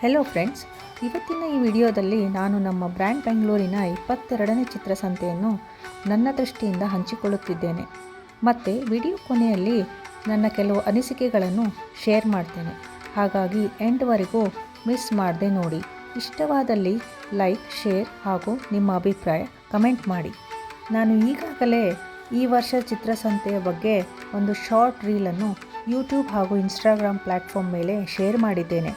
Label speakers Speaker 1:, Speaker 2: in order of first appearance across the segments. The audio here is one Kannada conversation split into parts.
Speaker 1: ಹೆಲೋ ಫ್ರೆಂಡ್ಸ್, ಇವತ್ತಿನ ಈ ವಿಡಿಯೋದಲ್ಲಿ ನಾನು ನಮ್ಮ ಬ್ರ್ಯಾಂಡ್ ಬೆಂಗಳೂರಿನ 22ನೇ ಚಿತ್ರಸಂತೆಯನ್ನು ನನ್ನ ದೃಷ್ಟಿಯಿಂದ ಹಂಚಿಕೊಳ್ಳುತ್ತಿದ್ದೇನೆ. ಮತ್ತು ವಿಡಿಯೋ ಕೊನೆಯಲ್ಲಿ ನನ್ನ ಕೆಲವು ಅನಿಸಿಕೆಗಳನ್ನು ಶೇರ್ ಮಾಡ್ತೇನೆ. ಹಾಗಾಗಿ ಎಂಡ್ವರೆಗೂ ಮಿಸ್ ಮಾಡದೆ ನೋಡಿ. ಇಷ್ಟವಾದಲ್ಲಿ ಲೈಕ್, ಶೇರ್ ಹಾಗೂ ನಿಮ್ಮ ಅಭಿಪ್ರಾಯ ಕಮೆಂಟ್ ಮಾಡಿ. ನಾನು ಈಗಾಗಲೇ ಈ ವರ್ಷ ಚಿತ್ರಸಂತೆಯ ಬಗ್ಗೆ ಒಂದು ಶಾರ್ಟ್ ರೀಲನ್ನು ಯೂಟ್ಯೂಬ್ ಹಾಗೂ ಇನ್ಸ್ಟಾಗ್ರಾಮ್ ಪ್ಲ್ಯಾಟ್ಫಾರ್ಮ್ ಮೇಲೆ ಶೇರ್ ಮಾಡಿದ್ದೇನೆ.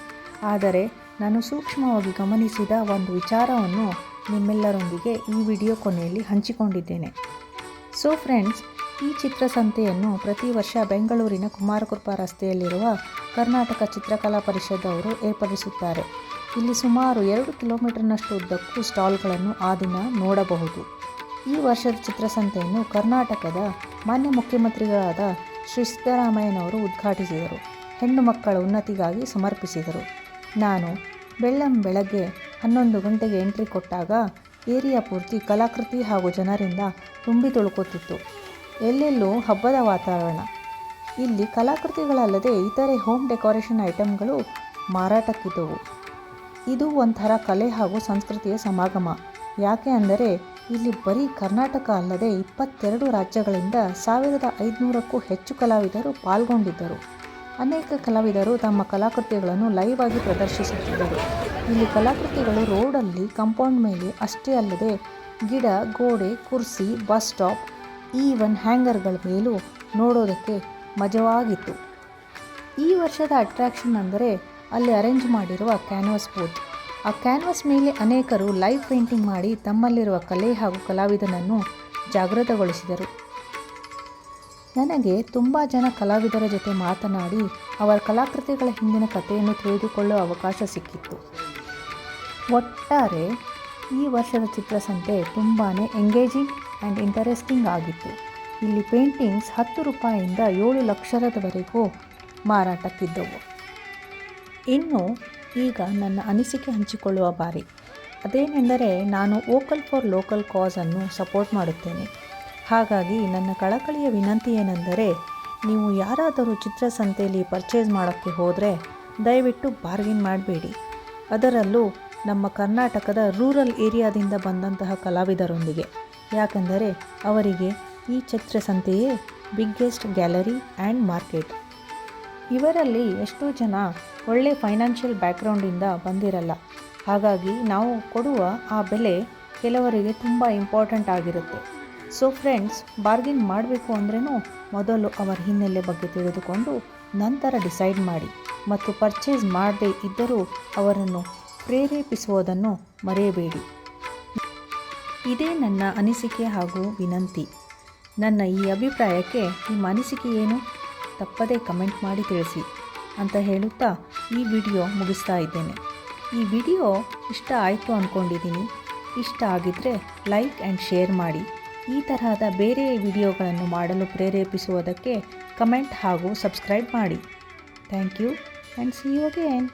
Speaker 1: ಆದರೆ ನಾನು ಸೂಕ್ಷ್ಮವಾಗಿ ಗಮನಿಸಿದ ಒಂದು ವಿಚಾರವನ್ನು ನಿಮ್ಮೆಲ್ಲರೊಂದಿಗೆ ಈ ವಿಡಿಯೋ ಕೊನೆಯಲ್ಲಿ ಹಂಚಿಕೊಂಡಿದ್ದೇನೆ. ಸೊ ಫ್ರೆಂಡ್ಸ್, ಈ ಚಿತ್ರಸಂತೆಯನ್ನು ಪ್ರತಿ ವರ್ಷ ಬೆಂಗಳೂರಿನ ಕುಮಾರಕೃಪಾ ರಸ್ತೆಯಲ್ಲಿರುವ ಕರ್ನಾಟಕ ಚಿತ್ರಕಲಾ ಪರಿಷತ್ ಅವರು ಏರ್ಪಡಿಸುತ್ತಾರೆ. ಇಲ್ಲಿ ಸುಮಾರು 2 ಕಿಲೋಮೀಟರ್ನಷ್ಟು ಉದ್ದಕ್ಕೂ ಸ್ಟಾಲ್ಗಳನ್ನು ಆ ದಿನ ನೋಡಬಹುದು. ಈ ವರ್ಷದ ಚಿತ್ರಸಂತೆಯನ್ನು ಕರ್ನಾಟಕದ ಮಾನ್ಯ ಮುಖ್ಯಮಂತ್ರಿಗಳಾದ ಶ್ರೀ ಸಿದ್ದರಾಮಯ್ಯನವರು ಉದ್ಘಾಟಿಸಿದರು. ಹೆಣ್ಣು ಮಕ್ಕಳ ಉನ್ನತಿಗಾಗಿ ಸಮರ್ಪಿಸಿದರು. ನಾನು ಬೆಳಗ್ಗೆ 11 ಗಂಟೆಗೆ ಎಂಟ್ರಿ ಕೊಟ್ಟಾಗ ಏರಿಯಾ ಪೂರ್ತಿ ಕಲಾಕೃತಿ ಹಾಗೂ ಜನರಿಂದ ತುಂಬಿ ತುಳುಕುತ್ತಿತ್ತು. ಎಲ್ಲೆಲ್ಲೂ ಹಬ್ಬದ ವಾತಾವರಣ. ಇಲ್ಲಿ ಕಲಾಕೃತಿಗಳಲ್ಲದೆ ಇತರೆ ಹೋಮ್ ಡೆಕೋರೇಷನ್ ಐಟಮ್ಗಳು ಮಾರಾಟಕ್ಕಿದ್ದವು. ಇದು ಒಂಥರ ಕಲೆ ಹಾಗೂ ಸಂಸ್ಕೃತಿಯ ಸಮಾಗಮ. ಯಾಕೆ ಅಂದರೆ ಇಲ್ಲಿ ಬರೀ ಕರ್ನಾಟಕ ಅಲ್ಲದೆ 22 ರಾಜ್ಯಗಳಿಂದ 1500ಕ್ಕೂ ಹೆಚ್ಚು ಕಲಾವಿದರು ಪಾಲ್ಗೊಂಡಿದ್ದರು. ಅನೇಕ ಕಲಾವಿದರು ತಮ್ಮ ಕಲಾಕೃತಿಗಳನ್ನು ಲೈವ್ ಆಗಿ ಪ್ರದರ್ಶಿಸುತ್ತಿದ್ದರು. ಇಲ್ಲಿ ಕಲಾಕೃತಿಗಳು ರೋಡಲ್ಲಿ, ಕಾಂಪೌಂಡ್ ಮೇಲೆ ಅಷ್ಟೇ ಅಲ್ಲದೆ ಗಿಡ, ಗೋಡೆ, ಕುರ್ಚಿ, ಬಸ್ ಸ್ಟಾಪ್, ಈವನ್ ಹ್ಯಾಂಗರ್ಗಳ ಮೇಲೂ ನೋಡೋದಕ್ಕೆ ಮಜವಾಗಿತ್ತು. ಈ ವರ್ಷದ ಅಟ್ರಾಕ್ಷನ್ ಅಂದರೆ ಅಲ್ಲಿ ಅರೇಂಜ್ ಮಾಡಿರುವ ಕ್ಯಾನ್ವಾಸ್ ಬೂತ್. ಆ ಕ್ಯಾನ್ವಾಸ್ ಮೇಲೆ ಅನೇಕರು ಲೈವ್ ಪೇಂಟಿಂಗ್ ಮಾಡಿ ತಮ್ಮಲ್ಲಿರುವ ಕಲೆ ಹಾಗೂ ಕಲಾವಿದನನ್ನು ಜಾಗೃತಗೊಳಿಸಿದರು. ನನಗೆ ತುಂಬ ಜನ ಕಲಾವಿದರ ಜೊತೆ ಮಾತನಾಡಿ ಅವರ ಕಲಾಕೃತಿಗಳ ಹಿಂದಿನ ಕಥೆಯನ್ನು ತಿಳಿದುಕೊಳ್ಳುವ ಅವಕಾಶ ಸಿಕ್ಕಿತ್ತು. ಒಟ್ಟಾರೆ ಈ ವರ್ಷದ ಚಿತ್ರಸಂತೆ ತುಂಬಾ ಎಂಗೇಜಿಂಗ್ ಆ್ಯಂಡ್ ಇಂಟರೆಸ್ಟಿಂಗ್ ಆಗಿತ್ತು. ಇಲ್ಲಿ ಪೇಂಟಿಂಗ್ಸ್ 10 ರೂಪಾಯಿಯಿಂದ 7 ಲಕ್ಷದವರೆಗೂ ಮಾರಾಟಕ್ಕಿದ್ದವು. ಇನ್ನು ಈಗ ನನ್ನ ಅನಿಸಿಕೆ ಹಂಚಿಕೊಳ್ಳುವ ಬಾರಿ. ಅದೇನೆಂದರೆ, ನಾನು ವೋಕಲ್ ಫಾರ್ ಲೋಕಲ್ ಕಾಸನ್ನು ಸಪೋರ್ಟ್ ಮಾಡುತ್ತೇನೆ. ಹಾಗಾಗಿ ನನ್ನ ಕಳಕಳಿಯ ವಿನಂತಿ ಏನೆಂದರೆ, ನೀವು ಯಾರಾದರೂ ಚಿತ್ರಸಂತೆಯಲ್ಲಿ ಪರ್ಚೇಸ್ ಮಾಡೋಕ್ಕೆ ಹೋದರೆ ದಯವಿಟ್ಟು ಬಾರ್ಗೇನ್ ಮಾಡಬೇಡಿ. ಅದರಲ್ಲೂ ನಮ್ಮ ಕರ್ನಾಟಕದ ರೂರಲ್ ಏರಿಯಾದಿಂದ ಬಂದಂತಹ ಕಲಾವಿದರೊಂದಿಗೆ. ಯಾಕೆಂದರೆ ಅವರಿಗೆ ಈ ಚಿತ್ರಸಂತೆಯೇ ಬಿಗ್ಗೆಸ್ಟ್ ಗ್ಯಾಲರಿ ಆ್ಯಂಡ್ ಮಾರ್ಕೆಟ್. ಇವರಲ್ಲಿ ಎಷ್ಟೋ ಜನ ಒಳ್ಳೆ ಫೈನಾನ್ಷಿಯಲ್ ಬ್ಯಾಕ್ಗ್ರೌಂಡಿಂದ ಬಂದಿರಲ್ಲ. ಹಾಗಾಗಿ ನಾವು ಕೊಡುವ ಆ ಬೆಲೆ ಕೆಲವರಿಗೆ ತುಂಬ ಇಂಪಾರ್ಟೆಂಟ್ ಆಗಿರುತ್ತೆ. ಸೊ ಫ್ರೆಂಡ್ಸ್, ಬಾರ್ಗೇನ್ ಮಾಡಬೇಕು ಅಂದ್ರೂ ಮೊದಲು ಅವರ ಹಿನ್ನೆಲೆ ಬಗ್ಗೆ ತಿಳಿದುಕೊಂಡು ನಂತರ ಡಿಸೈಡ್ ಮಾಡಿ. ಮತ್ತು ಪರ್ಚೇಸ್ ಮಾಡದೇ ಇದ್ದರೂ ಅವರನ್ನು ಪ್ರೇರೇಪಿಸುವುದನ್ನು ಮರೆಯಬೇಡಿ. ಇದೇ ನನ್ನ ಅನಿಸಿಕೆ ಹಾಗೂ ವಿನಂತಿ. ನನ್ನ ಈ ಅಭಿಪ್ರಾಯಕ್ಕೆ ನಿಮ್ಮ ಅನಿಸಿಕೆ ಏನು? ತಪ್ಪದೇ ಕಮೆಂಟ್ ಮಾಡಿ ತಿಳಿಸಿ ಅಂತ ಹೇಳುತ್ತಾ ಈ ವಿಡಿಯೋ ಮುಗಿಸ್ತಾ ಇದ್ದೇನೆ. ಈ ವಿಡಿಯೋ ಇಷ್ಟ ಆಯಿತು ಅಂದ್ಕೊಂಡಿದ್ದೀನಿ. ಇಷ್ಟ ಆಗಿದ್ದರೆ ಲೈಕ್ ಆ್ಯಂಡ್ ಶೇರ್ ಮಾಡಿ. ಈ ತರಹದ ಬೇರೆ ವಿಡಿಯೋಗಳನ್ನು ಮಾಡಲು ಪ್ರೇರೇಪಿಸುವುದಕ್ಕೆ ಕಮೆಂಟ್ ಹಾಗೂ ಸಬ್ಸ್ಕ್ರೈಬ್ ಮಾಡಿ. Thank you and see you again.